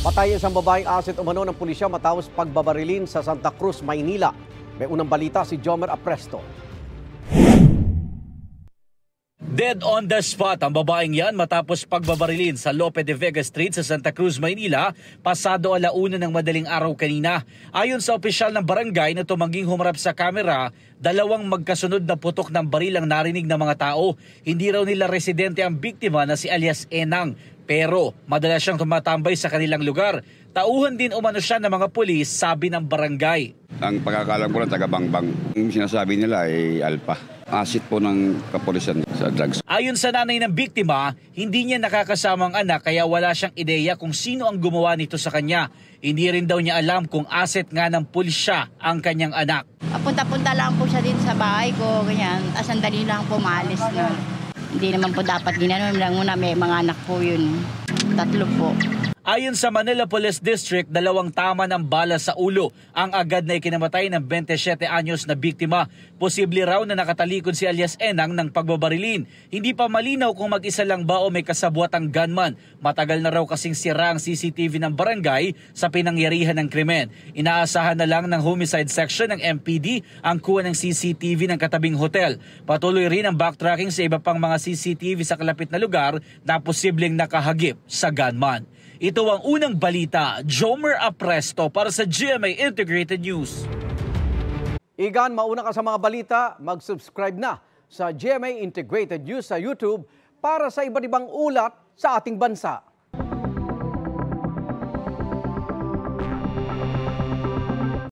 Patay isang babaeng asset umano ng pulisya matapos pagbabarilin sa Santa Cruz, Maynila. May unang balita si Jomer Apresto. Dead on the spot ang babaeng yan matapos pagbabarilin sa Lope de Vega Street sa Santa Cruz, Maynila, pasado 1:00 ng madaling araw kanina. Ayon sa opisyal ng barangay na tumangging humarap sa kamera, 2 magkasunod na putok ng baril ang narinig ng mga tao. Hindi raw nila residente ang biktima na si alias Enang, pero madalas siyang tumatambay sa kanilang lugar. Tauhan din umano siya ng mga pulis, sabi ng barangay. Ang pagkakalam ko lang taga-Bangbang. Yung sinasabi nila ay alpa. Asset po ng kapulisan sa drugs. Ayon sa nanay ng biktima, hindi niya nakakasamang anak kaya wala siyang ideya kung sino ang gumawa nito sa kanya. Hindi rin daw niya alam kung asset nga ng pulisya ang kanyang anak. Punta-punta lang po siya din sa bahay ko, ganyan. Sandali lang po maalis na. Hindi naman po dapat ginanon lang muna, may mga anak po yun. 3 po. Ayon sa Manila Police District, 2 tama ng bala sa ulo ang agad na ikinamatay ng 27 anyos na biktima. Posible raw na nakatalikod si alias Enang ng pagbabarilin. Hindi pa malinaw kung mag-isa lang ba o may kasabwatang gunman. Matagal na raw kasing sira ang CCTV ng barangay sa pinangyarihan ng krimen. Inaasahan na lang ng Homicide Section ng MPD ang kuha ng CCTV ng katabing hotel. Patuloy rin ang backtracking sa iba pang mga CCTV sa kalapit na lugar na posibleng nakahagip sa gunman. Ito ang unang balita, Jomer Apresto para sa GMA Integrated News. Igan, mauna ka sa mga balita, mag-subscribe na sa GMA Integrated News sa YouTube para sa iba't ibang ulat sa ating bansa.